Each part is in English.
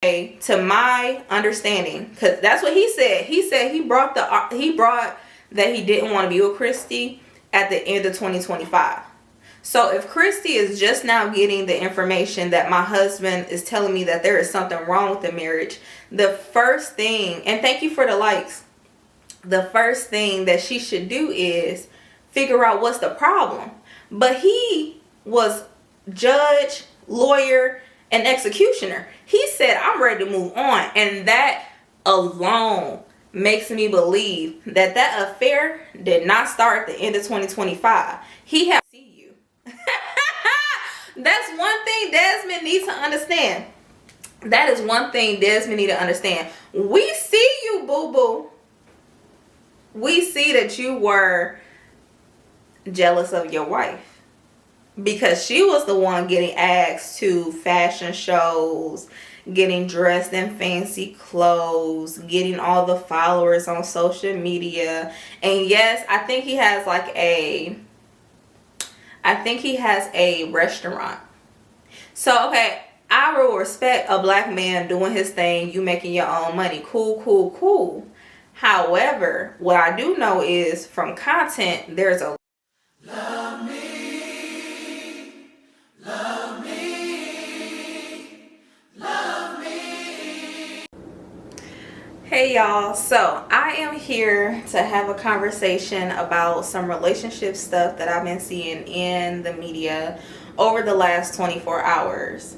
To my understanding, because that's what he said. He said he brought that he didn't want to be with Krissy at the end of 2025. So if Krissy is just now getting the information that my husband is telling me that there is something wrong with the marriage, the first thing, and thank you for the likes, the first thing that she should do is figure out what's the problem. But he was judge, lawyer, and executioner. He said, I'm ready to move on. And that alone makes me believe that that affair did not start at the end of 2025. He had to see you. That's one thing Desmond needs to understand. That is one thing Desmond needs to understand. We see you, boo-boo. We see that you were jealous of your wife, because she was the one getting asked to fashion shows, getting dressed in fancy clothes, getting all the followers on social media. And yes, I think he has a restaurant. So, okay, I will respect a black man doing his thing, you making your own money. Cool. However, what I do know is from content, there's a love me, love me, love me. Hey y'all, so I am here to have a conversation about some relationship stuff that I've been seeing in the media over the last 24 hours.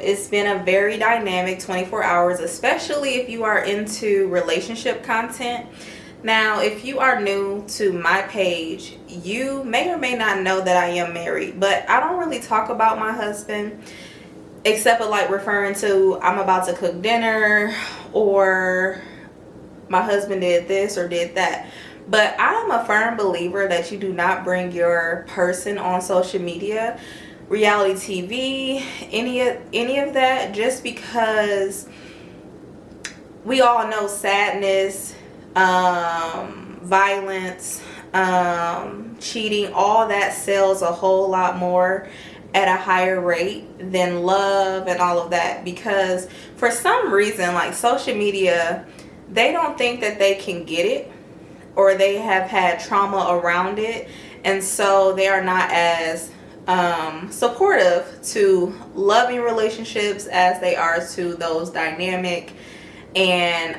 It's been a very dynamic 24 hours, especially if you are into relationship content. Now, if you are new to my page, you may or may not know that I am married, but I don't really talk about my husband except for like referring to I'm about to cook dinner, or my husband did this or did that. But I'm a firm believer that you do not bring your person on social media, reality TV, any of that, just because we all know sadness, violence, cheating, all that sells a whole lot more at a higher rate than love and all of that. Because for some reason, like social media, they don't think that they can get it, or they have had trauma around it, and so they are not as supportive to loving relationships as they are to those dynamic and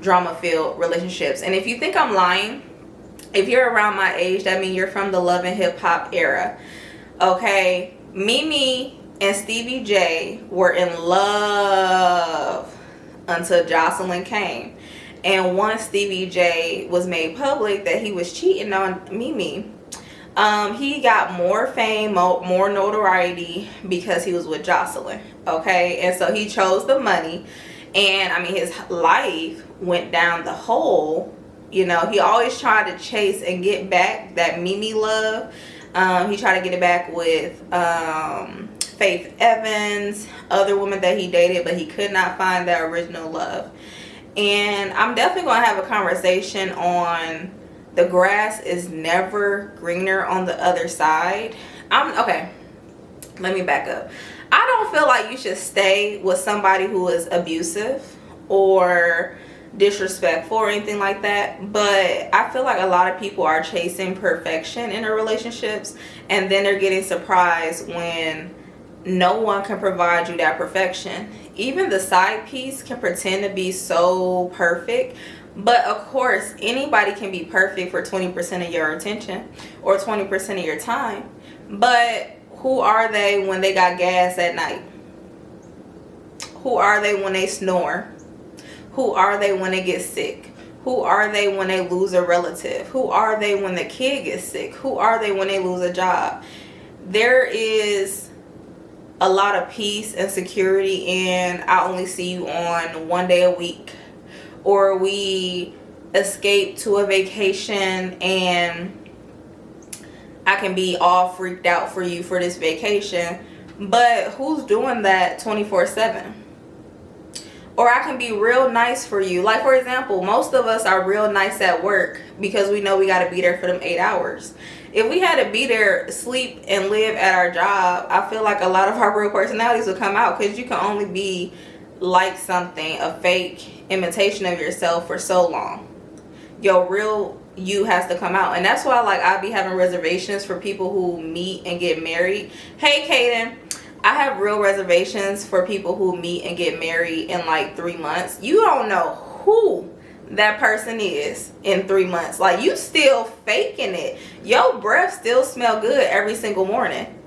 drama-filled relationships. And if you think I'm lying, if you're around my age, that means you're from the love and hip-hop era. Okay, Mimi and Stevie J were in love until Jocelyn came. And once Stevie J was made public that he was cheating on Mimi, he got more fame, more notoriety because he was with Jocelyn. Okay, and so he chose the money. And I mean, his life went down the hole. You know, he always tried to chase and get back that Mimi love. He tried to get it back with Faith Evans, other women that he dated, but he could not find that original love. And I'm definitely going to have a conversation on the grass is never greener on the other side. Okay, let me back up. I don't feel like you should stay with somebody who is abusive or disrespectful or anything like that, but I feel like a lot of people are chasing perfection in their relationships, and then they're getting surprised when no one can provide you that perfection. Even the side piece can pretend to be so perfect, but of course anybody can be perfect for 20% of your attention or 20% of your time. But who are they when they got gas at night? Who are they when they snore? Who are they when they get sick? Who are they when they lose a relative? Who are they when the kid gets sick? Who are they when they lose a job? There is a lot of peace and security in I only see you on one day a week, or we escape to a vacation and I can be all freaked out for you for this vacation. But who's doing that 24/7? Or I can be real nice for you. Like, for example, most of us are real nice at work because we know we got to be there for them 8 hours. If we had to be there, sleep, and live at our job, I feel like a lot of our real personalities would come out, because you can only be like something, a fake imitation of yourself for so long. Your real you has to come out. And that's why, like, I be having reservations for people who meet and get married. Hey, Kaden, I have real reservations for people who meet and get married in like 3 months. You don't know who that person is in 3 months. Like, you still faking it. Your breath still smell good every single morning.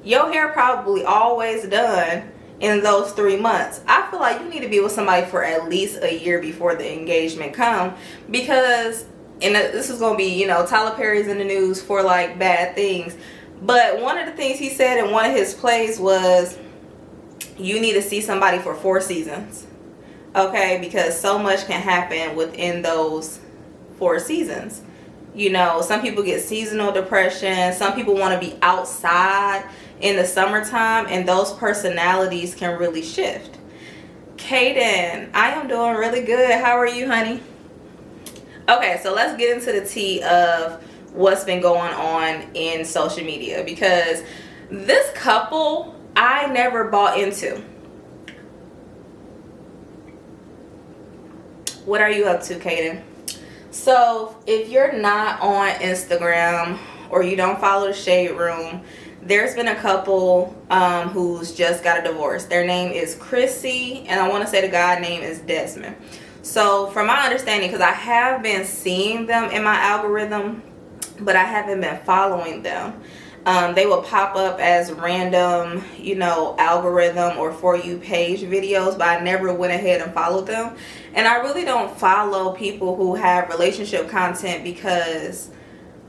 Your hair probably always done in those 3 months. I feel like you need to be with somebody for at least a year before the engagement come, because, and this is going to be, you know, Tyler Perry's in the news for like bad things, but one of the things he said in one of his plays was, you need to see somebody for 4 seasons. Okay, because so much can happen within those 4 seasons. You know, some people get seasonal depression. Some people want to be outside in the summertime, and those personalities can really shift. Kaden, I am doing really good. How are you, honey? Okay, so let's get into the tea of what's been going on in social media, because this couple I never bought into. What are you up to, Kaden? So if you're not on Instagram or you don't follow the Shade Room, there's been a couple who's just got a divorce. Their name is Krissy, and I want to say the guy name is Desmond. So from my understanding, because I have been seeing them in my algorithm, but I haven't been following them. They will pop up as random, you know, algorithm or For You page videos, but I never went ahead and followed them. And I really don't follow people who have relationship content, because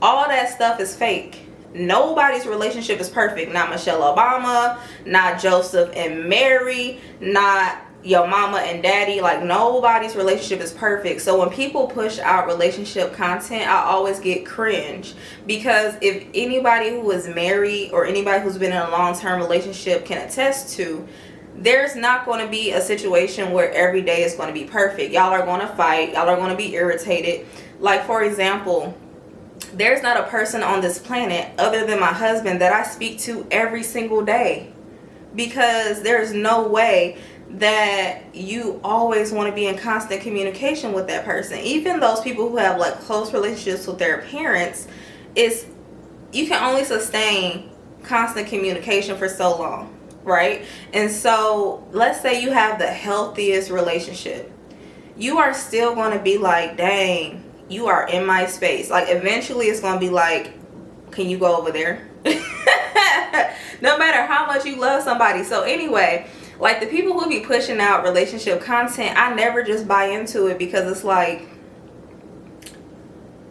all that stuff is fake. Nobody's relationship is perfect. Not Michelle Obama, not Joseph and Mary, not your mama and daddy. Like, nobody's relationship is perfect. So when people push out relationship content, I always get cringe, because if anybody who is married or anybody who's been in a long-term relationship can attest to, there's not going to be a situation where every day is going to be perfect. Y'all are going to fight. Y'all are going to be irritated. Like, for example, there's not a person on this planet other than my husband that I speak to every single day, because there's no way that you always want to be in constant communication with that person. Even those people who have like close relationships with their parents, is you can only sustain constant communication for so long, right? And so let's say you have the healthiest relationship, you are still going to be like, dang, you are in my space. Like, eventually it's going to be like, can you go over there? No matter how much you love somebody. So anyway, like, the people who be pushing out relationship content, I never just buy into it, because it's like,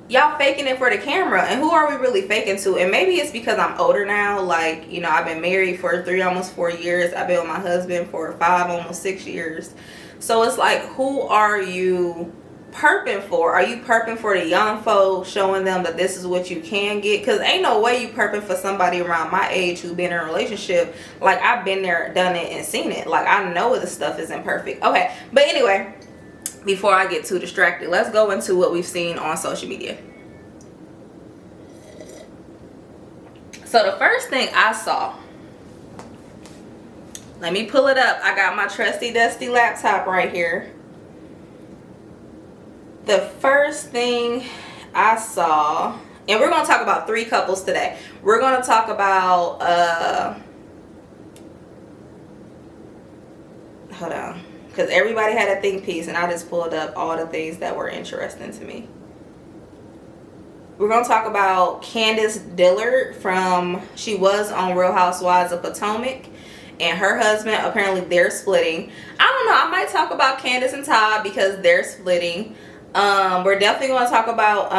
y'all faking it for the camera. And who are we really faking to? And maybe it's because I'm older now. Like, you know, I've been married for 3, almost 4 years. I've been with my husband for 5, almost 6 years. So it's like, who are you perping for? Are you perping for the young folks, showing them that this is what you can get? Because ain't no way you perping for somebody around my age who's been in a relationship. Like, I've been there, done it, and seen it. Like, I know the stuff isn't perfect. Okay, but anyway, before I get too distracted, let's go into what we've seen on social media. So the first thing I saw, let me pull it up. I got my trusty dusty laptop right here. The first thing I saw, and we're going to talk about 3 couples today. We're going to talk about, hold on, because everybody had a think piece, and I just pulled up all the things that were interesting to me. We're going to talk about Candice Dillard she was on Real Housewives of Potomac, and her husband, apparently they're splitting. I don't know, I might talk about Candice and Todd because they're splitting. We're definitely going to talk about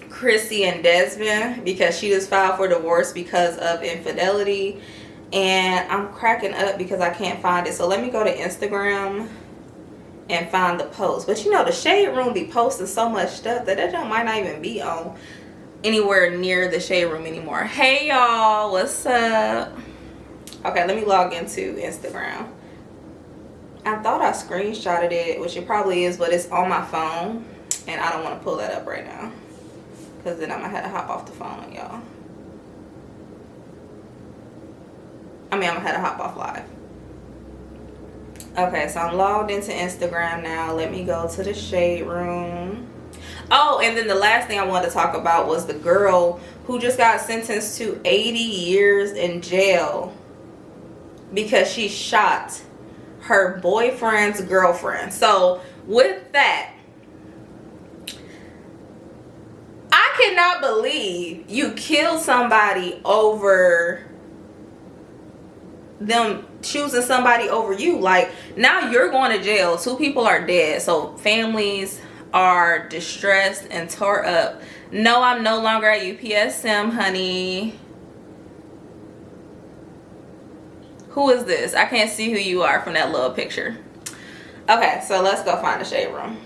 Krissy and Desmond, because she just filed for divorce because of infidelity. And I'm cracking up because I can't find it. So let me go to Instagram and find the post. But you know, the Shade Room be posting so much stuff that junk might not even be on anywhere near the Shade Room anymore. Hey y'all, what's up? Okay, let me log into Instagram. I thought I screenshotted it, which it probably is, but it's on my phone, and I don't want to pull that up right now, because then I'm going to have to hop off the phone, y'all. I'm going to have to hop off live. Okay, so I'm logged into Instagram now. Let me go to the shade room. Oh, and then the last thing I wanted to talk about was the girl who just got sentenced to 80 years in jail because she shot her boyfriend's girlfriend. So with that, I cannot believe you killed somebody over them choosing somebody over you. Like, now you're going to jail. 2 people are dead. So families are distressed and tore up. No, I'm no longer at UPSM, honey. Who is this? I can't see who you are from that little picture. Okay, so let's go find the shade room.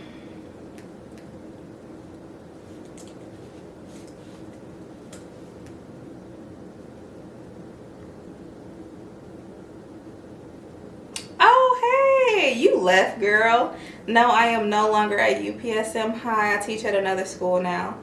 Oh, hey, you left, girl. No, I am no longer at UPSM High. I teach at another school now.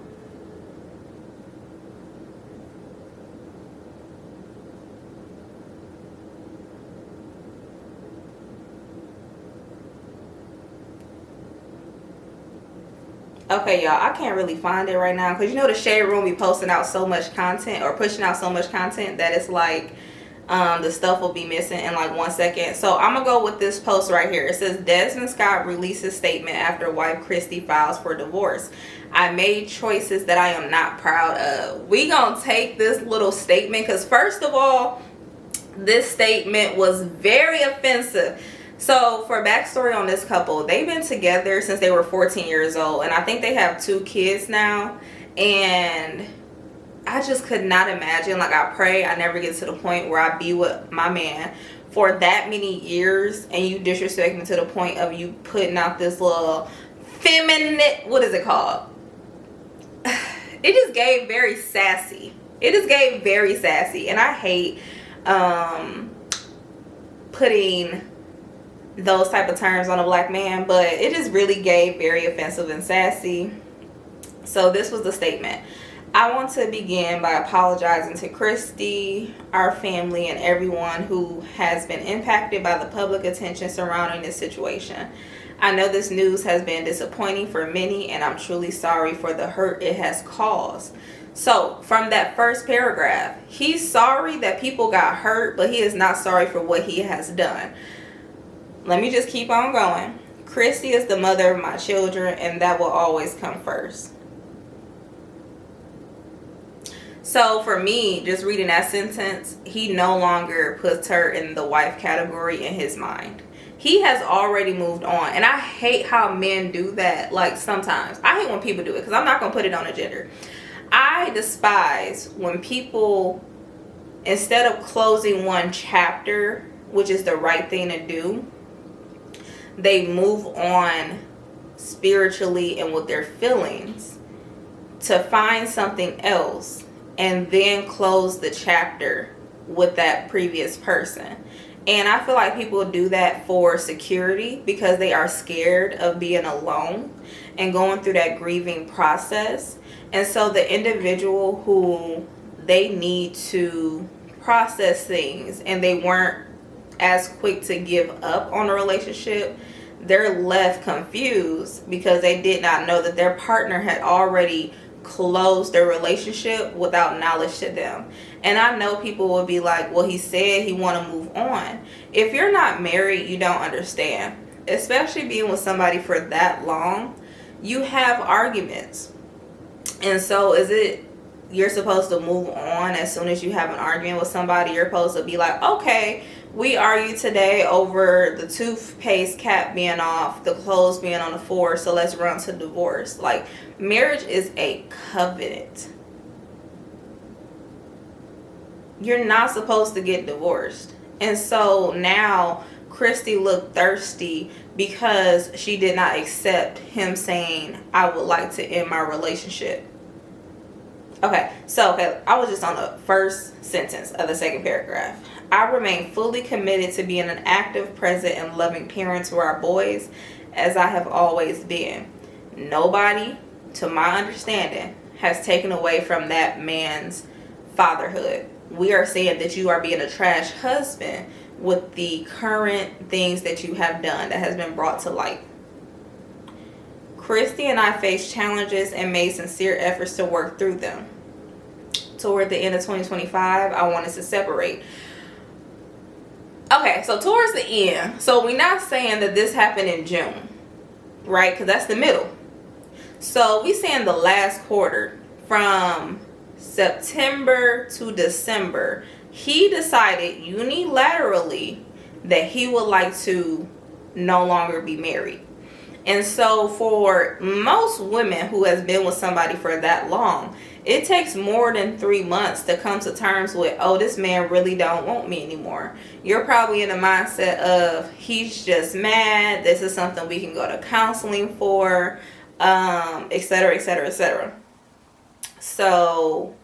Okay, y'all, I can't really find it right now because you know the shade room be posting out so much content or pushing out so much content that it's like the stuff will be missing in like 1 second. So I'm gonna go with this post right here. It says Desmond Scott releases statement after wife Krissy files for divorce. I made choices that I am not proud of. We gonna take this little statement because first of all, this statement was very offensive. So for backstory on this couple, they've been together since they were 14 years old, and I think they have 2 kids now. And I just could not imagine, like, I pray I never get to the point where I be with my man for that many years and you disrespect me to the point of you putting out this little feminine, what is it called? It just gave very sassy. It just gave very sassy, and I hate putting those type of terms on a black man, but it just really gave very offensive and sassy. So this was the statement. I want to begin by apologizing to Krissy, our family, and everyone who has been impacted by the public attention surrounding this situation. I know this news has been disappointing for many, and I'm truly sorry for the hurt it has caused. So from that first paragraph, he's sorry that people got hurt, but he is not sorry for what he has done. Let me just keep on going. Krissy is the mother of my children, and that will always come first. So for me, just reading that sentence, he no longer puts her in the wife category in his mind. He has already moved on. And I hate how men do that. Like, sometimes I hate when people do it, because I'm not going to put it on a gender. I despise when people, instead of closing one chapter, which is the right thing to do, they move on spiritually and with their feelings to find something else and then close the chapter with that previous person. And I feel like people do that for security because they are scared of being alone and going through that grieving process. And so the individual who they need to process things and they weren't as quick to give up on a relationship, they're left confused because they did not know that their partner had already closed their relationship without knowledge to them. And I know people will be like, well, he said he want to move on. If you're not married, you don't understand. Especially being with somebody for that long, you have arguments. And so is it you're supposed to move on as soon as you have an argument with somebody? You're supposed to be like, okay, we argue today over the toothpaste cap being off, the clothes being on the floor, so let's run to divorce. Like, marriage is a covenant. You're not supposed to get divorced. And so now Krissy looked thirsty because she did not accept him saying, I would like to end my relationship. Okay, I was just on the first sentence of the second paragraph. I remain fully committed to being an active, present, and loving parent to our boys, as I have always been. Nobody, to my understanding, has taken away from that man's fatherhood. We are saying that you are being a trash husband with the current things that you have done that has been brought to light. Krissy and I faced challenges and made sincere efforts to work through them. Toward the end of 2025, I wanted to separate. Okay, so towards the end, so we're not saying that this happened in June, right? Because that's the middle. So we saying the last quarter, from September to December, he decided unilaterally that he would like to no longer be married. And so for most women who has been with somebody for that long, it takes more than 3 months to come to terms with, oh, this man really don't want me anymore. You're probably in the mindset of, he's just mad, this is something we can go to counseling for, etc., etc., etc. So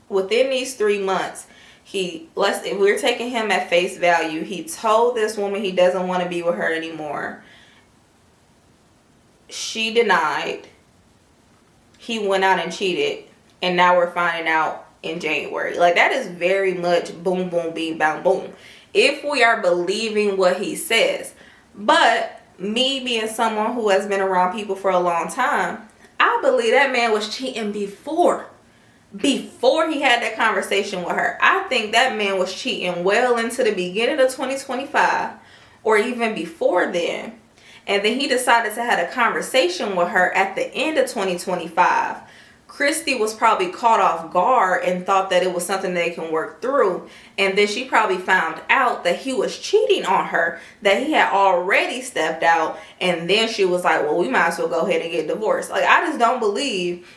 within these 3 months, if we're taking him at face value, he told this woman he doesn't want to be with her anymore. She denied. He went out and cheated. And now we're finding out in January. Like, that is very much boom, boom, bing, bang, boom. If we are believing what he says. But me being someone who has been around people for a long time, I believe that man was cheating before he had that conversation with her. I think that man was cheating well into the beginning of 2025 or even before then. And then he decided to have a conversation with her at the end of 2025. Krissy was probably caught off guard and thought that it was something they can work through. And then she probably found out that he was cheating on her, that he had already stepped out. And then she was like, well, we might as well go ahead and get divorced. Like, I just don't believe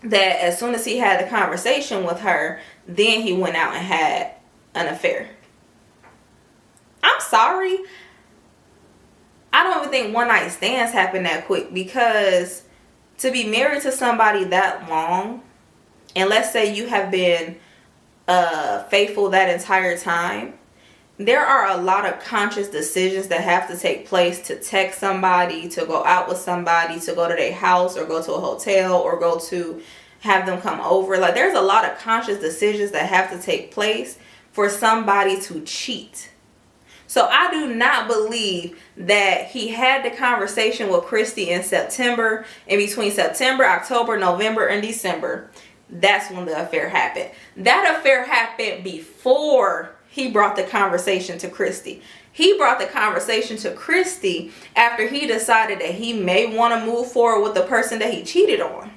that as soon as he had a conversation with her, then he went out and had an affair. I'm sorry. I don't even think one night stands happen that quick, because to be married to somebody that long, and let's say you have been faithful that entire time, there are a lot of conscious decisions that have to take place to text somebody, to go out with somebody, to go to their house or go to a hotel or go to have them come over. Like, there's a lot of conscious decisions that have to take place for somebody to cheat. So I do not believe that he had the conversation with Krissy in September. In between September, October, November, and December, that's when the affair happened. That affair happened before he brought the conversation to Krissy. He brought the conversation to Krissy after he decided that he may want to move forward with the person that he cheated on.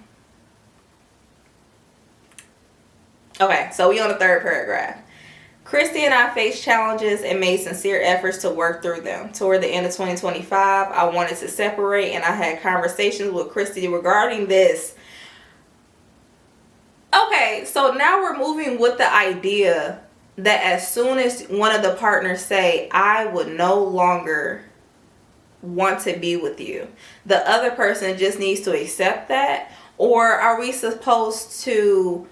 Okay, so we on the third paragraph. Krissy and I faced challenges and made sincere efforts to work through them. Toward the end of 2025, I wanted to separate, and I had conversations with Krissy regarding this. Okay, so now we're moving with the idea that as soon as one of the partners say, I would no longer want to be with you, the other person just needs to accept that? Or are we supposed to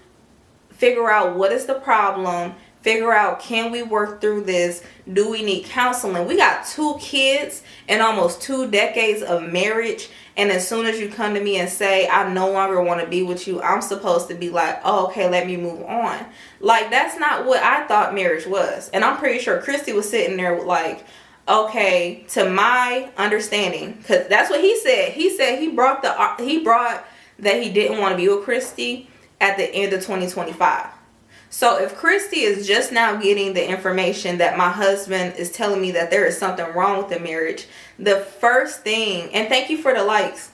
figure out what is the problem? Figure out, can we work through this? Do we need counseling? We got 2 kids and almost 2 decades of marriage. And as soon as you come to me and say, I no longer want to be with you, I'm supposed to be like, oh, okay, let me move on. Like, that's not what I thought marriage was. And I'm pretty sure Krissy was sitting there with like, okay, to my understanding, because that's what he said. He said he brought that he didn't want to be with Krissy at the end of 2025. So if Krissy is just now getting the information that my husband is telling me that there is something wrong with the marriage, the first thing, and thank you for the likes,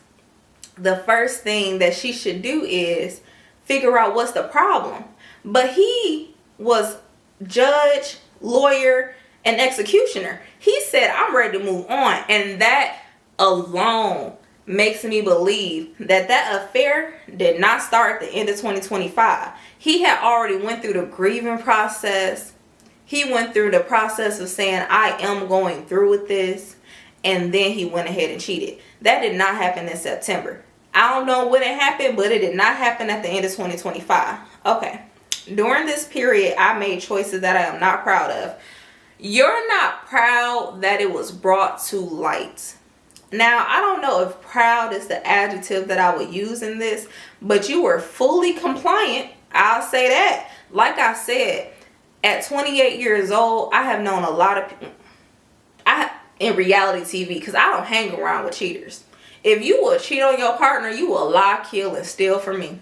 the first thing that she should do is figure out what's the problem. But he was judge, lawyer, and executioner. He said, I'm ready to move on. And that alone makes me believe that that affair did not start at the end of 2025. He had already went through the grieving process. He went through the process of saying, I am going through with this. And then he went ahead and cheated. That did not happen in September. I don't know when it happened, but it did not happen at the end of 2025. Okay. During this period, I made choices that I am not proud of. You're not proud that it was brought to light. Now, I don't know if proud is the adjective that I would use in this, but you were fully compliant. I'll say that. Like I said, At 28 years old, I have known a lot of people in reality TV, because I don't hang around with cheaters. If you will cheat on your partner, you will lie, kill, and steal from me.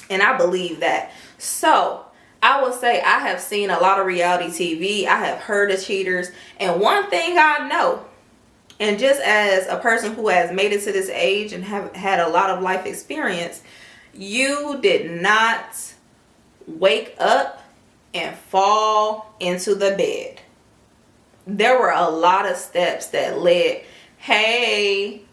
And I believe that. So I will say I have seen a lot of reality TV. I have heard of cheaters. And one thing I know, and just as a person who has made it to this age and have had a lot of life experience, you did not wake up and fall into the bed. There were a lot of steps that led,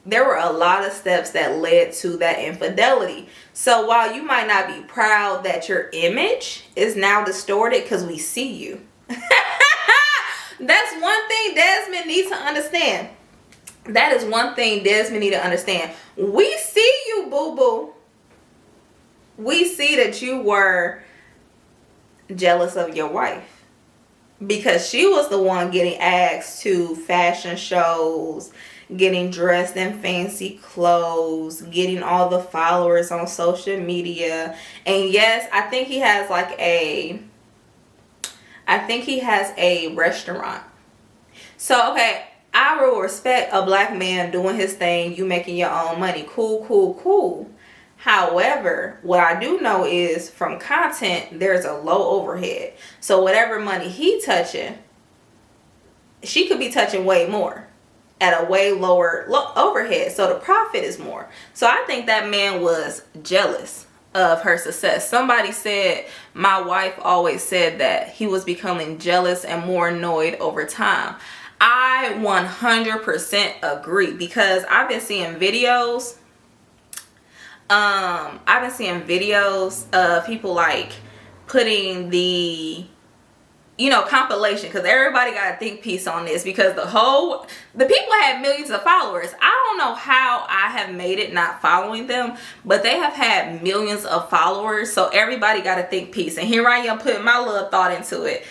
there were a lot of steps that led to that infidelity. So while you might not be proud that your image is now distorted because we see you. That's one thing Desmond needs to understand. That is one thing Desmond needs to understand. We see you, boo-boo. We see that you were jealous of your wife, because she was the one getting asked to fashion shows, getting dressed in fancy clothes, getting all the followers on social media. And yes, I think he has a restaurant. So, okay, I will respect a black man doing his thing, you making your own money. Cool. However, what I do know is from content, there's a low overhead. So whatever money he touching, she could be touching way more at a way lower overhead. So the profit is more. So I think that man was jealous of her success. Somebody said, my wife always said that he was becoming jealous and more annoyed over time. I 100% agree, because I've been seeing videos. Of people like putting the, compilation, because everybody got a think piece on this, because the people had millions of followers. I don't know how I have made it not following them, but they have had millions of followers, so everybody got a think piece. And here I am putting my little thought into it.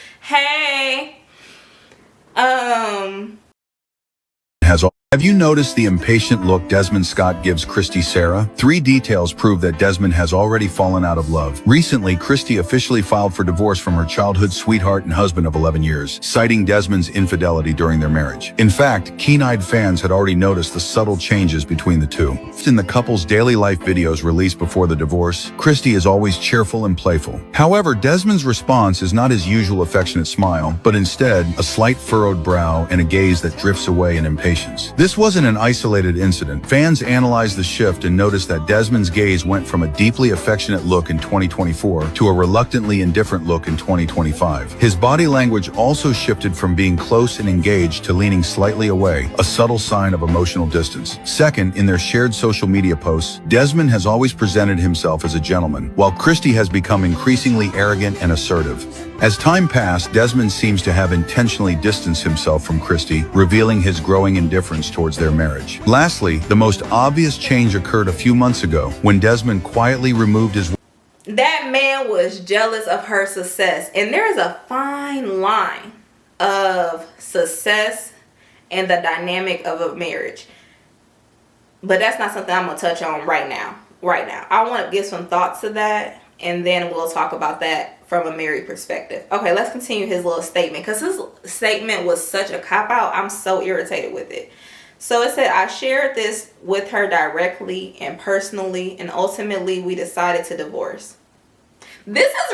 Have you noticed the impatient look Desmond Scott gives Krissy Sarah? 3 details prove that Desmond has already fallen out of love. Recently, Krissy officially filed for divorce from her childhood sweetheart and husband of 11 years, citing Desmond's infidelity during their marriage. In fact, keen-eyed fans had already noticed the subtle changes between the two. In the couple's daily life videos released before the divorce, Krissy is always cheerful and playful. However, Desmond's response is not his usual affectionate smile, but instead a slight furrowed brow and a gaze that drifts away in impatience. This wasn't an isolated incident. Fans analyzed the shift and noticed that Desmond's gaze went from a deeply affectionate look in 2024 to a reluctantly indifferent look in 2025. His body language also shifted from being close and engaged to leaning slightly away, a subtle sign of emotional distance. Second, in their shared social media posts, Desmond has always presented himself as a gentleman, while Krissy has become increasingly arrogant and assertive. As time passed, Desmond seems to have intentionally distanced himself from Krissy, revealing his growing indifference towards their marriage. Lastly, the most obvious change occurred a few months ago when Desmond quietly removed his... That man was jealous of her success. And there's a fine line of success and the dynamic of a marriage. But that's not something I'm going to touch on right now. I want to give some thoughts to that, and then we'll talk about that from a married perspective. Okay, let's continue his little statement, because his statement was such a cop-out. I'm so irritated with it. So it said, I shared this with her directly and personally, and ultimately we decided to divorce. This is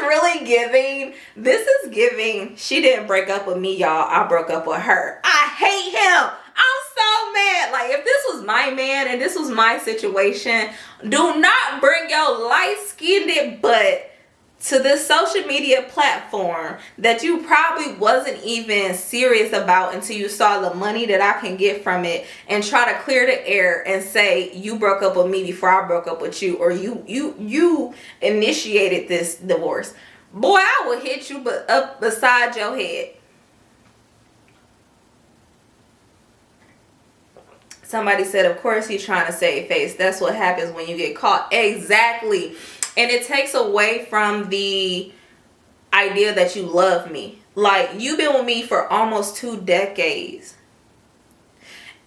giving, she didn't break up with me, y'all. I broke up with her. I hate him. I'm so mad. Like, if this was my man and this was my situation, do not bring your light-skinned butt to this social media platform that you probably wasn't even serious about until you saw the money that I can get from it, and try to clear the air and say you broke up with me before I broke up with you, or you initiated this divorce. Boy, I will hit you up beside your head. Somebody said, of course he's trying to save face. That's what happens when you get caught. Exactly. And it takes away from the idea that you love me. Like, you've been with me for almost 2 decades.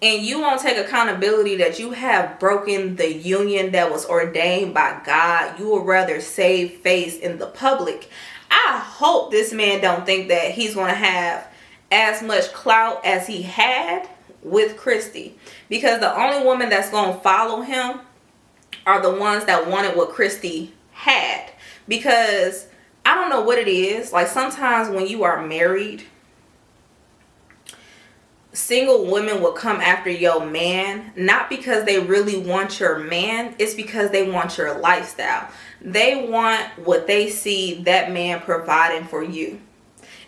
And you won't take accountability that you have broken the union that was ordained by God. You would rather save face in the public. I hope this man don't think that he's going to have as much clout as he had with Christy, because the only woman that's going to follow him are the ones that wanted what Christy had. Because I don't know what it is, like sometimes when you are married, single women will come after your man, not because they really want your man, it's because they want your lifestyle. They want what they see that man providing for you.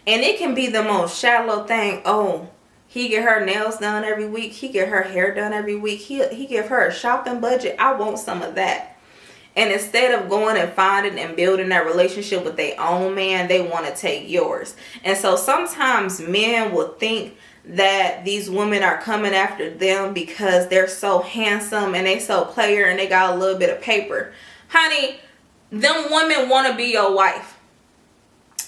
And it can be the most shallow thing. Oh, he get her nails done every week. He get her hair done every week. He give her a shopping budget. I want some of that. And instead of going and finding and building that relationship with their own man, they want to take yours. And so sometimes men will think that these women are coming after them because they're so handsome and they so player and they got a little bit of paper. Honey, them women want to be your wife.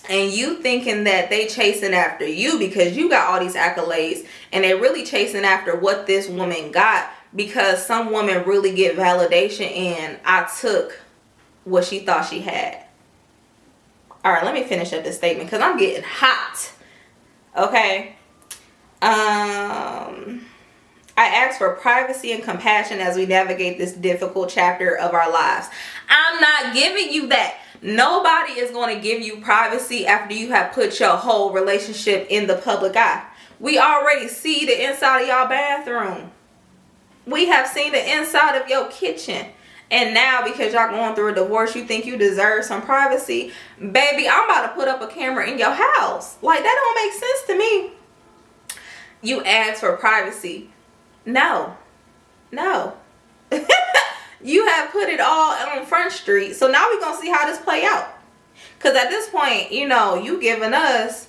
And you thinking that they chasing after you because you got all these accolades, and they really chasing after what this woman got, because some women really get validation and I took what she thought she had. All right, let me finish up this statement because I'm getting hot. Okay. I ask for privacy and compassion as we navigate this difficult chapter of our lives. I'm not giving you that. Nobody is going to give you privacy after you have put your whole relationship in the public eye. We already see the inside of y'all bathroom. We have seen the inside of your kitchen. And now because y'all going through a divorce, you think you deserve some privacy. Baby, I'm about to put up a camera in your house. Like, that don't make sense to me. You ask for privacy. No. You have put it all on Front Street. So now we're going to see how this play out. Because at this point, you know, you giving us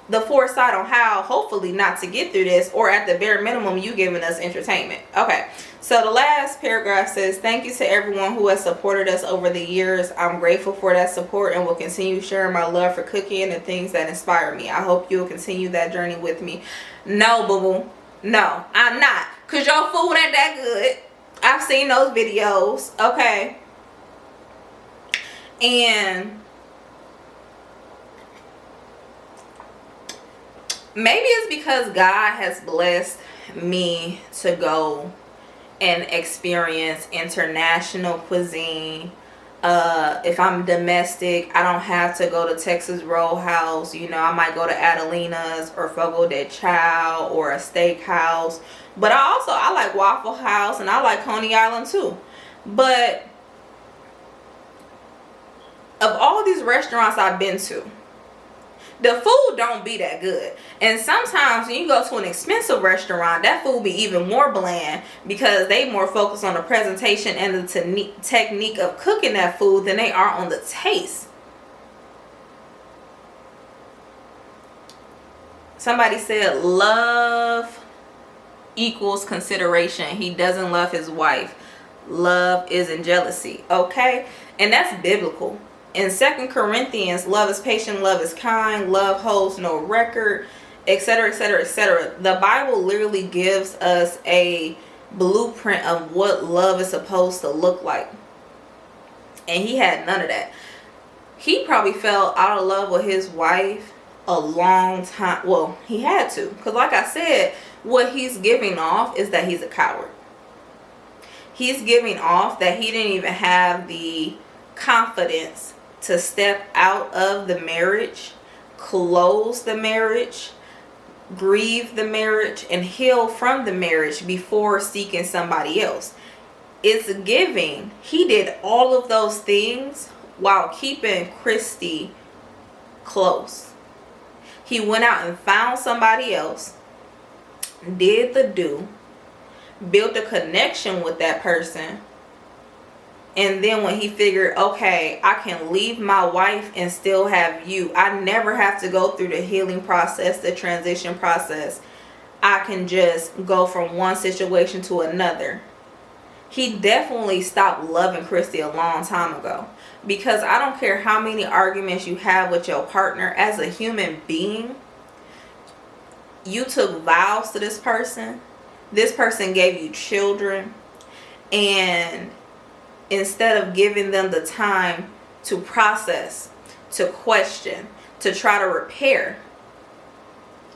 the foresight on how hopefully not to get through this, or at the bare minimum you giving us entertainment. Okay, so the last paragraph says, thank you to everyone who has supported us over the years. I'm grateful for that support and will continue sharing my love for cooking and the things that inspire me. I hope you will continue that journey with me. No, boo-boo, no, I'm not, because your food ain't that good. I've seen those videos. Okay, and maybe it's because God has blessed me to go and experience international cuisine. If I'm domestic, I don't have to go to Texas Roadhouse. You know, I might go to Adelina's or Fogo de Chao or a steakhouse. But I like Waffle House and I like Coney Island too. But of all these restaurants I've been to, the food don't be that good. And sometimes when you go to an expensive restaurant, that food be even more bland because they more focused on the presentation and the technique of cooking that food than they are on the taste. Somebody said love equals consideration. He doesn't love his wife. Love isn't jealousy. Okay? And that's biblical. In 2 Corinthians, love is patient, love is kind, love holds no record, etc., etc., etc. The Bible literally gives us a blueprint of what love is supposed to look like. And he had none of that. He probably fell out of love with his wife a long time. Well, he had to. Because like I said, what he's giving off is that he's a coward. He's giving off that he didn't even have the confidence to step out of the marriage, close the marriage, grieve the marriage, and heal from the marriage before seeking somebody else. It's giving. He did all of those things while keeping Christy close. He went out and found somebody else, did the do, built a connection with that person. And then when he figured, okay, I can leave my wife and still have you. I never have to go through the healing process, the transition process. I can just go from one situation to another. He definitely stopped loving Christy a long time ago. Because I don't care how many arguments you have with your partner, as a human being, you took vows to this person. This person gave you children. And instead of giving them the time to process, to question, to try to repair.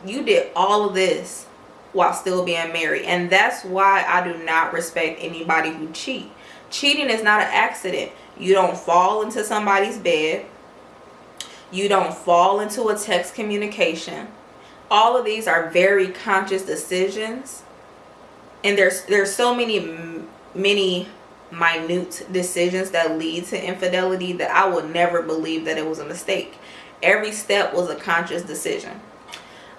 You did all of this while still being married. And that's why I do not respect anybody who cheat. Cheating is not an accident. You don't fall into somebody's bed. You don't fall into a text communication. All of these are very conscious decisions. And there's so many minute decisions that lead to infidelity that I would never believe that it was a mistake. Every step was a conscious decision.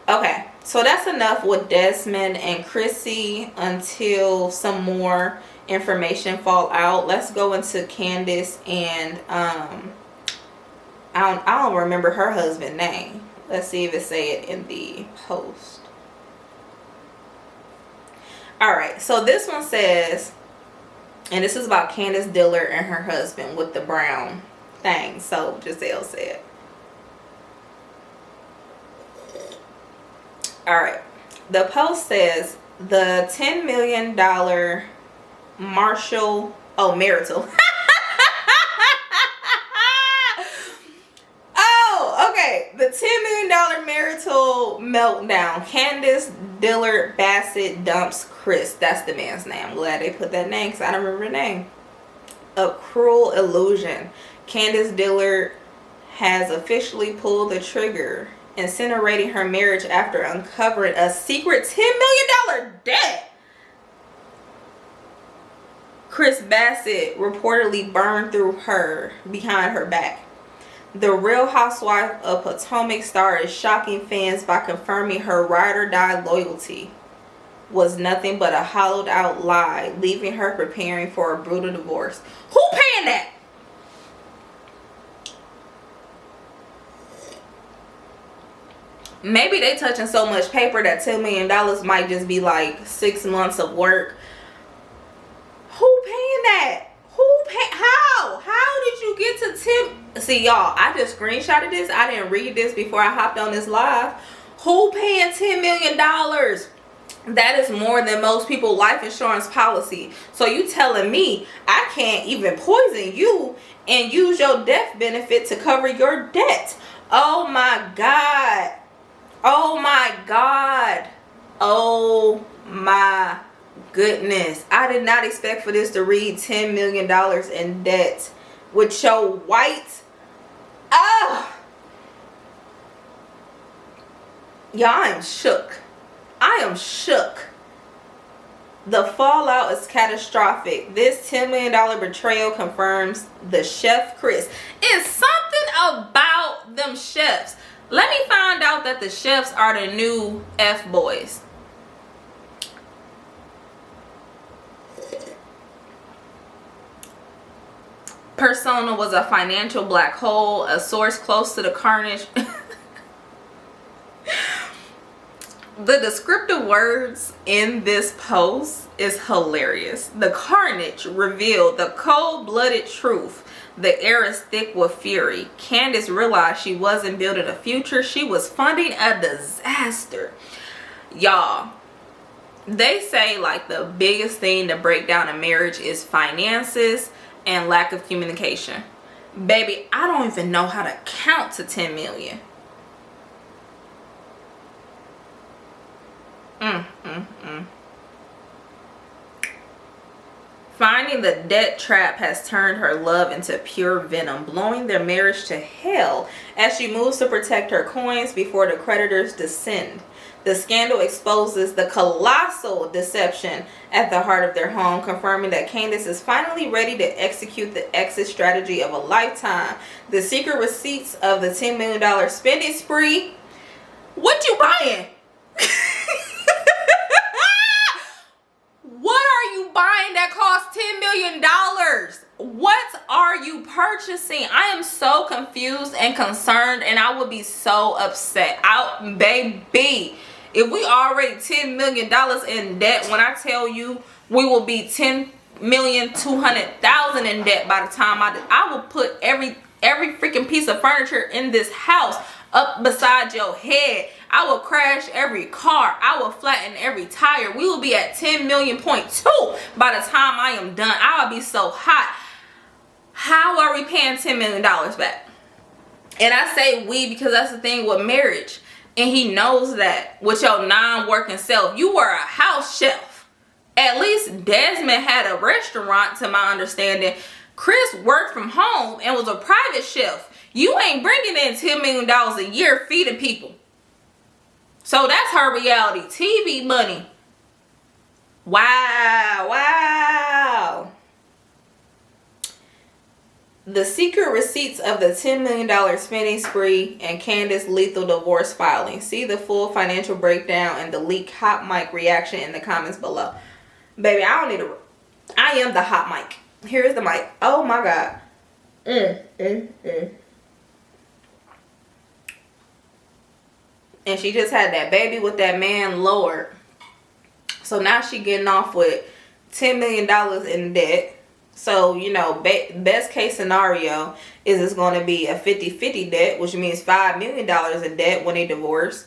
Okay, so that's enough with Desmond and Krissy until some more information fall out. Let's go into Candice and I don't remember her husband's name. Let's see if it say it in the post. Alright, so this one says, and this is about Candice Dillard and her husband with the brown thing. So Giselle said. Alright, the post says the $10 million marital. Oh, okay. The $10 million marital meltdown. Candice Dillard Bassett dumps Chris. That's the man's name. I'm glad they put that name because I don't remember the name. A cruel illusion. Candice Dillard has officially pulled the trigger, incinerating her marriage after uncovering a secret $10 million debt. Chris Bassett reportedly burned through her behind her back. The Real Housewife of Potomac star is shocking fans by confirming her ride or die loyalty was nothing but a hollowed out lie, leaving her preparing for a brutal divorce. Who paying that? Maybe they touching so much paper that $10 million might just be like 6 months of work. Who paying that? How did you get to 10? See, y'all, I just screenshotted this. I didn't read this before I hopped on this live. Who paying $10 million? That is more than most people's life insurance policy. So you telling me I can't even poison you and use your death benefit to cover your debt? Oh my God. Oh my God. Oh my goodness. I did not expect for this to read $10 million in debt with your white. Y'all, I am shook. I am shook. The fallout is catastrophic. This $10 million betrayal confirms the chef Chris. It's something about them chefs. Let me find out that the chefs are the new F-boys. Persona was a financial black hole, a source close to the carnage. The descriptive words in this post is hilarious. The carnage revealed the cold-blooded truth. The air is thick with fury. Candice realized she wasn't building a future. She was funding a disaster. Y'all, they say like the biggest thing to break down a marriage is finances and lack of communication. Baby, I don't even know how to count to 10 million. Finding the debt trap has turned her love into pure venom, blowing their marriage to hell as she moves to protect her coins before the creditors descend. The scandal exposes the colossal deception at the heart of their home, confirming that Candice is finally ready to execute the exit strategy of a lifetime. The secret receipts of the $10 million spending spree. What you buying? What are you buying that costs $10 million? What are you purchasing? I am so confused and concerned, and I would be so upset. Baby, if we already $10 million in debt, when I tell you we will be $10,200,000 in debt by the time I will put every freaking piece of furniture in this house up beside your head. I will crash every car. I will flatten every tire. We will be at 10 million point two by the time I am done. I will be so hot. How are we paying $10 million back? And I say we because that's the thing with marriage. And he knows that with your non-working self. You were a house chef. At least Desmond had a restaurant, to my understanding. Chris worked from home and was a private chef. You ain't bringing in $10 million a year feeding people. So that's her reality TV money. Wow, wow. The secret receipts of the $10 million spending spree and Candice lethal divorce filing. See the full financial breakdown and the leaked hot mic reaction in the comments below. Baby, I don't need a... I am the hot mic. Here's the mic. Oh my God. And she just had that baby with that man, Lord. So now she getting off with $10 million in debt. So, you know, best case scenario is it's going to be a 50-50 debt, which means $5 million in debt when they divorce.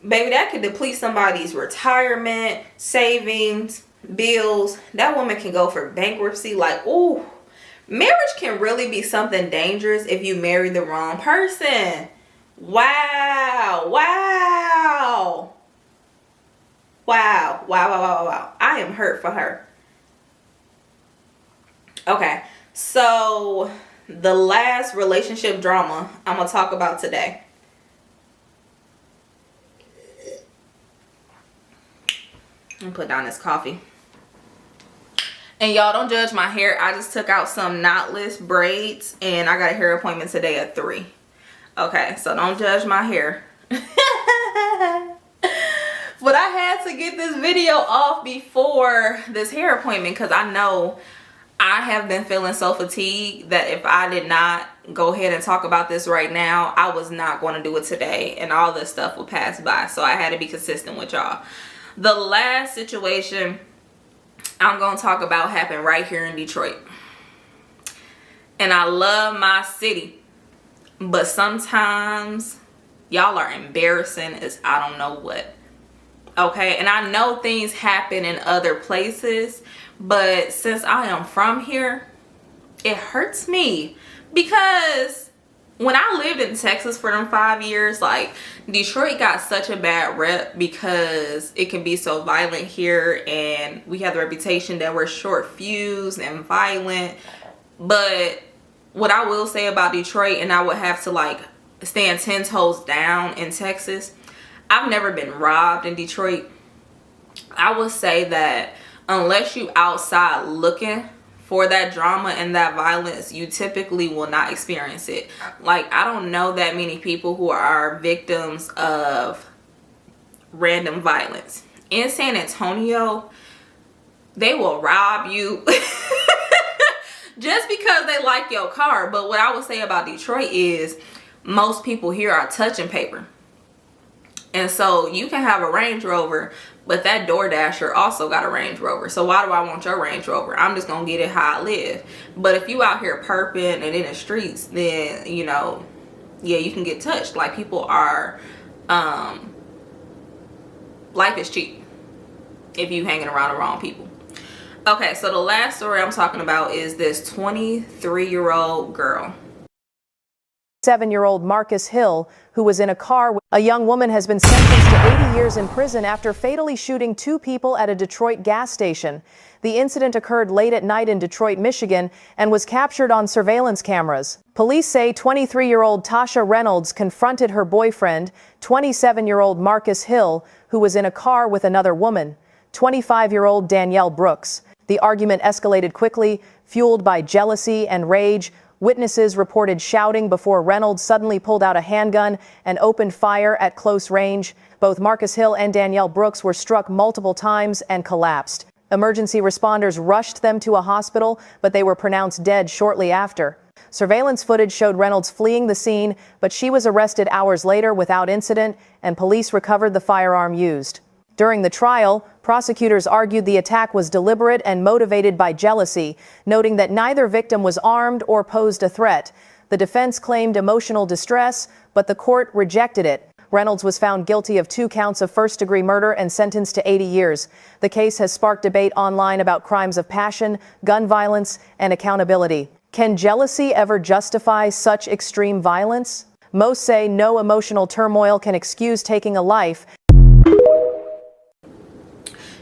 Baby, that could deplete somebody's retirement, savings, bills. That woman can go for bankruptcy. Like, ooh, marriage can really be something dangerous if you marry the wrong person. Wow, wow. Wow, wow, wow, wow, wow. I am hurt for her. Okay, so the last relationship drama I'm going to talk about today. I'm going to put down this coffee. And y'all, don't judge my hair. I just took out some knotless braids and I got a hair appointment today at 3. Okay, so don't judge my hair. But I had to get this video off before this hair appointment because I know I have been feeling so fatigued that if I did not go ahead and talk about this right now, I was not going to do it today and all this stuff will pass by. So I had to be consistent with y'all. The last situation I'm going to talk about happened right here in Detroit. And I love my city, but sometimes y'all are embarrassing as I don't know what. Okay, and I know things happen in other places, but since I am from here, it hurts me because when I lived in Texas for them 5 years, like, Detroit got such a bad rep because it can be so violent here and we have the reputation that we're short fused and violent. But what I will say about Detroit, and I would have to like stand 10 toes down in Texas, I've never been robbed in Detroit. I would say that unless you outside looking for that drama and that violence, you typically will not experience it. Like, I don't know that many people who are victims of random violence. In San Antonio, they will rob you just because they like your car. But what I would say about Detroit is most people here are touching paper. And so you can have a Range Rover, but that DoorDasher also got a Range Rover. So why do I want your Range Rover? I'm just going to get it how I live. But if you out here perping and in the streets, then, you know, yeah, you can get touched. Like, people are, life is cheap if you hanging around the wrong people. Okay, so the last story I'm talking about is this 23-year-old girl. 7-year-old Marcus Hill, who was in a car with a young woman, has been sentenced to 80 years in prison after fatally shooting 2 people at a Detroit gas station. The incident occurred late at night in Detroit, Michigan, and was captured on surveillance cameras. Police say 23-year-old Tasha Reynolds confronted her boyfriend, 27-year-old Marcus Hill, who was in a car with another woman, 25-year-old Danielle Brooks. The argument escalated quickly, fueled by jealousy and rage. Witnesses reported shouting before Reynolds suddenly pulled out a handgun and opened fire at close range. Both Marcus Hill and Danielle Brooks were struck multiple times and collapsed. Emergency responders rushed them to a hospital, but they were pronounced dead shortly after. Surveillance footage showed Reynolds fleeing the scene, but she was arrested hours later without incident, and police recovered the firearm used. During the trial, prosecutors argued the attack was deliberate and motivated by jealousy, noting that neither victim was armed or posed a threat. The defense claimed emotional distress, but the court rejected it. Reynolds was found guilty of 2 counts of first-degree murder and sentenced to 80 years. The case has sparked debate online about crimes of passion, gun violence, and accountability. Can jealousy ever justify such extreme violence? Most say no emotional turmoil can excuse taking a life.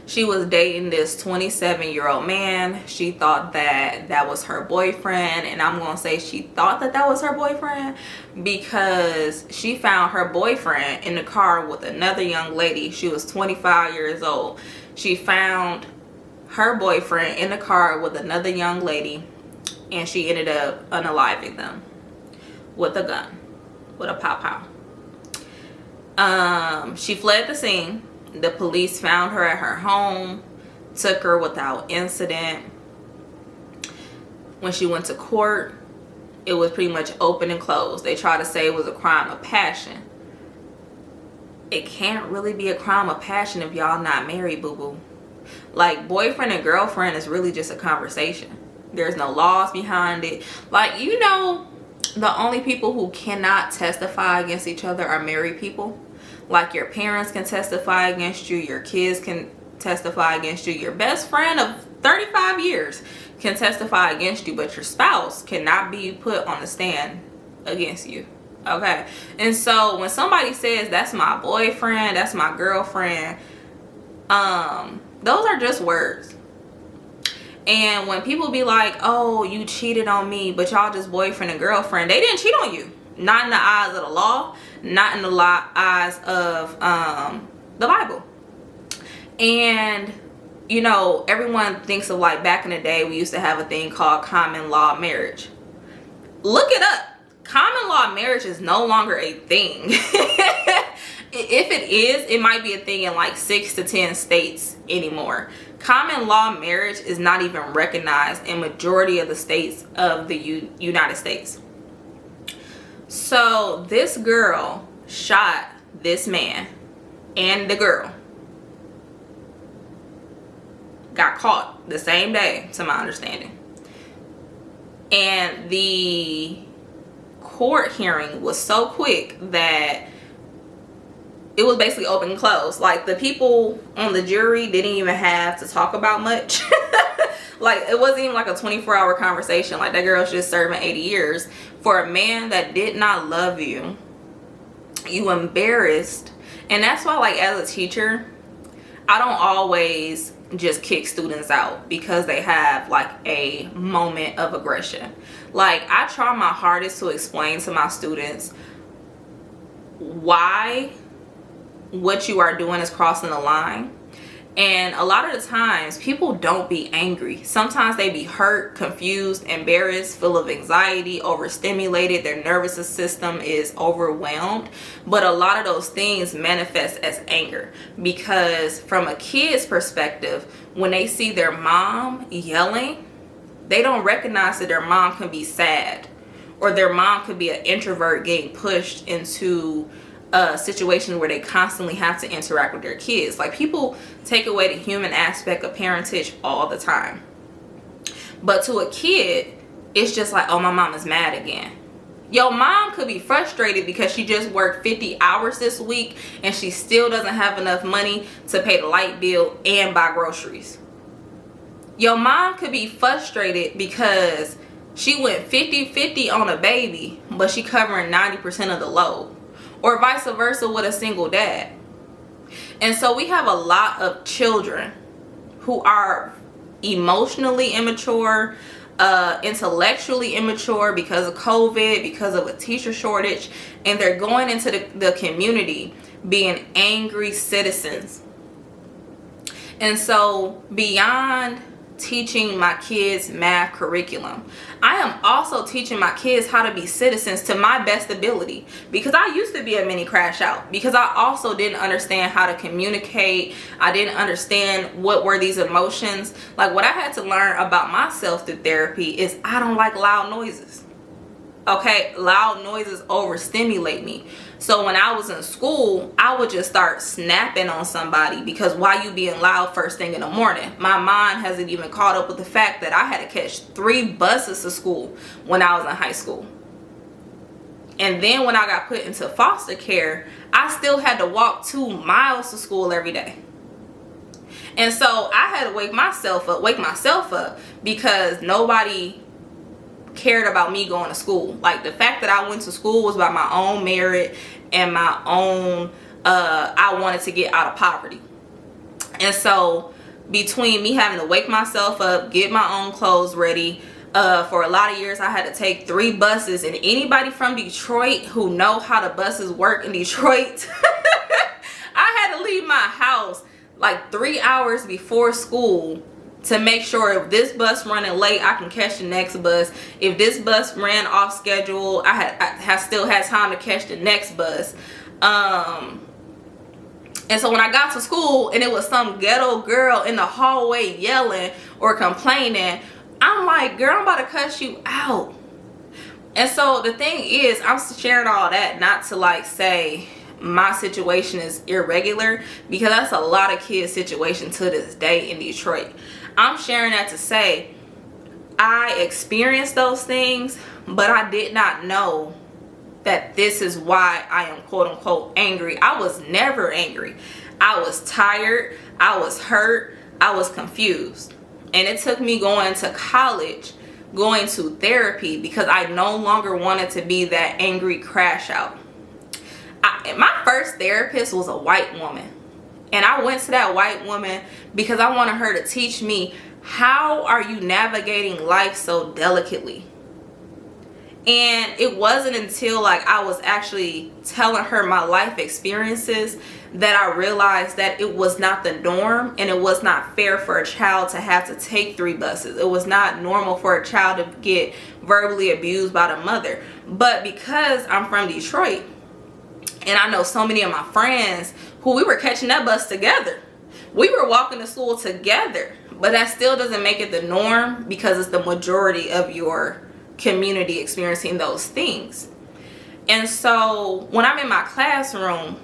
She was dating this 27-year-old man. She thought that that was her boyfriend, and I'm gonna say she thought that that was her boyfriend because she found her boyfriend in the car with another young lady. She was 25 years old. She found her boyfriend in the car with another young lady, and she ended up unaliving them with a gun, with a pow. She fled the scene. The police found her at her home, took her without incident. When she went to court, it was pretty much open and closed. They tried to say it was a crime of passion. It can't really be a crime of passion if y'all not married, boo-boo. Like, boyfriend and girlfriend is really just a conversation. There's no laws behind it. Like, you know, the only people who cannot testify against each other are married people. Like, your parents can testify against you, your kids can testify against you, your best friend of 35 years can testify against you, but your spouse cannot be put on the stand against you. Okay? And so when somebody says that's my boyfriend, that's my girlfriend, those are just words. And when people be like, oh, you cheated on me, but y'all just boyfriend and girlfriend, they didn't cheat on you. Not in the eyes of the law, not in the eyes of the Bible. And, you know, everyone thinks of, like, back in the day, we used to have a thing called common law marriage. Look it up. Common law marriage is no longer a thing. If it is, it might be a thing in like 6 to 10 states anymore. Common law marriage is not even recognized in majority of the states of the United States. So this girl shot this man, and the girl got caught the same day, to my understanding. And the court hearing was so quick that it was basically open and closed. Like, the people on the jury didn't even have to talk about much. Like, it wasn't even like a 24-hour conversation. Like, that girl's just serving 80 years for a man that did not love you. You embarrassed. And that's why, like, as a teacher, I don't always just kick students out because they have like a moment of aggression. Like, I try my hardest to explain to my students why what you are doing is crossing the line. And a lot of the times people don't be angry. Sometimes they be hurt, confused, embarrassed, full of anxiety, overstimulated. Their nervous system is overwhelmed. But a lot of those things manifest as anger, because from a kid's perspective, when they see their mom yelling, they don't recognize that their mom can be sad, or their mom could be an introvert getting pushed into a situation where they constantly have to interact with their kids. Like, people take away the human aspect of parentage all the time. But to a kid, it's just like, oh, my mom is mad again. Your mom could be frustrated because she just worked 50 hours this week and she still doesn't have enough money to pay the light bill and buy groceries. Your mom could be frustrated because she went 50-50 on a baby, but she covering 90% of the load. Or vice versa with a single dad. And so we have a lot of children who are emotionally immature, intellectually immature because of COVID, because of a teacher shortage, and they're going into the community being angry citizens. And so beyond teaching my kids math curriculum, I am also teaching my kids how to be citizens to my best ability, because I used to be a mini crash out, because I also didn't understand how to communicate. I didn't understand what were these emotions. Like, what I had to learn about myself through therapy is I don't like loud noises. Okay, loud noises overstimulate me. So when I was in school, I would just start snapping on somebody because why you being loud first thing in the morning? My mind hasn't even caught up with the fact that I had to catch 3 buses to school when I was in high school. And then when I got put into foster care, I still had to walk 2 miles to school every day. And so I had to wake myself up because nobody cared about me going to school. Like, the fact that I went to school was by my own merit and my own, I wanted to get out of poverty. And so between me having to wake myself up, get my own clothes ready, for a lot of years I had to take 3 buses, and anybody from Detroit who know how the buses work in Detroit, I had to leave my house like 3 hours before school to make sure if this bus running late, I can catch the next bus. If this bus ran off schedule, I still had time to catch the next bus. And so when I got to school and it was some ghetto girl in the hallway yelling or complaining, I'm like, girl, I'm about to cuss you out. And so the thing is, I'm sharing all that not to like say my situation is irregular, because that's a lot of kids' situation to this day in Detroit. I'm sharing that to say I experienced those things, but I did not know that this is why I am quote unquote angry. I was never angry. I was tired, I was hurt, I was confused. And it took me going to college, going to therapy, because I no longer wanted to be that angry crash out. My first therapist was a white woman. And I went to that white woman because I wanted her to teach me, how are you navigating life so delicately? And it wasn't until like I was actually telling her my life experiences that I realized that it was not the norm, and it was not fair for a child to have to take 3 buses. It was not normal for a child to get verbally abused by the mother. But because I'm from Detroit and I know so many of my friends who we were catching that bus together, we were walking to school together, but that still doesn't make it the norm because it's the majority of your community experiencing those things. And so when I'm in my classroom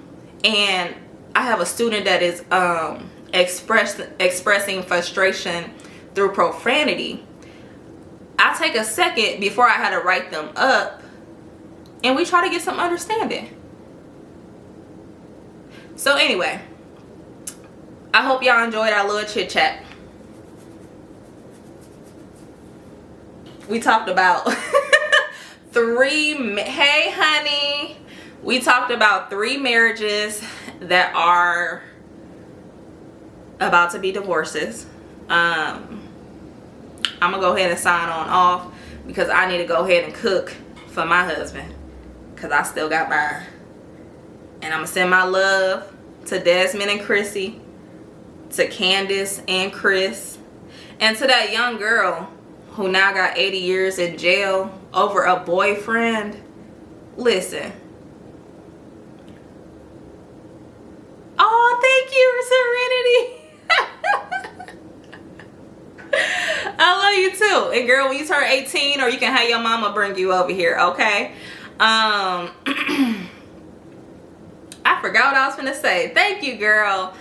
and I have a student that is expressing frustration through profanity, I take a second before I had to write them up, and we try to get some understanding. So anyway, I hope y'all enjoyed our little chit chat. We talked about hey honey, we talked about 3 marriages that are about to be divorces. I'm gonna go ahead and sign on off because I need to go ahead and cook for my husband, because I still got mine. And I'm gonna send my love to Desmond and Krissy, to Candice and Chris, and to that young girl who now got 80 years in jail over a boyfriend. Listen. Oh, thank you, Serenity. I love you too. And girl, when you turn 18, or you can have your mama bring you over here, okay? I forgot what I was gonna say. Thank you, girl.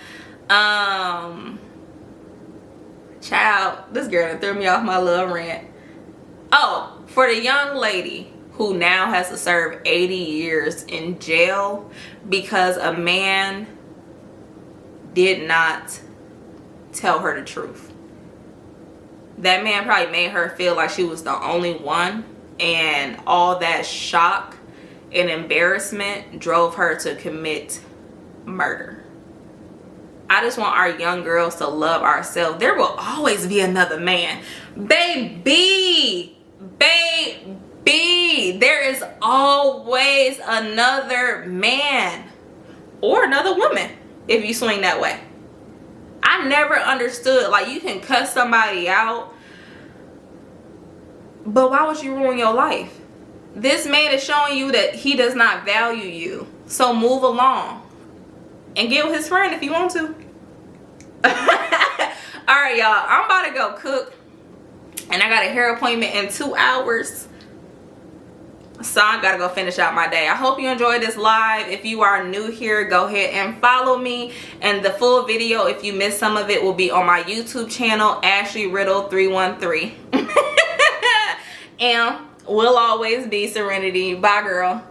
Child, this girl that threw me off my little rant. Oh, for the young lady who now has to serve 80 years in jail because a man did not tell her the truth. That man probably made her feel like she was the only one, and all that shock and embarrassment drove her to commit murder. I just want our young girls to love ourselves. There will always be another man. Baby, there is always another man or another woman if you swing that way. I never understood, like, you can cuss somebody out, but why would you ruin your life? This man is showing you that he does not value you. So move along and get with his friend if you want to. Alright, y'all, I'm about to go cook, and I got a hair appointment in 2 hours, so I gotta go finish out my day. I hope you enjoyed this live. If you are new here, go ahead and follow me, and the full video, if you missed some of it, will be on my YouTube channel, Ashley Riddle 313. And will always be Serenity. Bye, girl.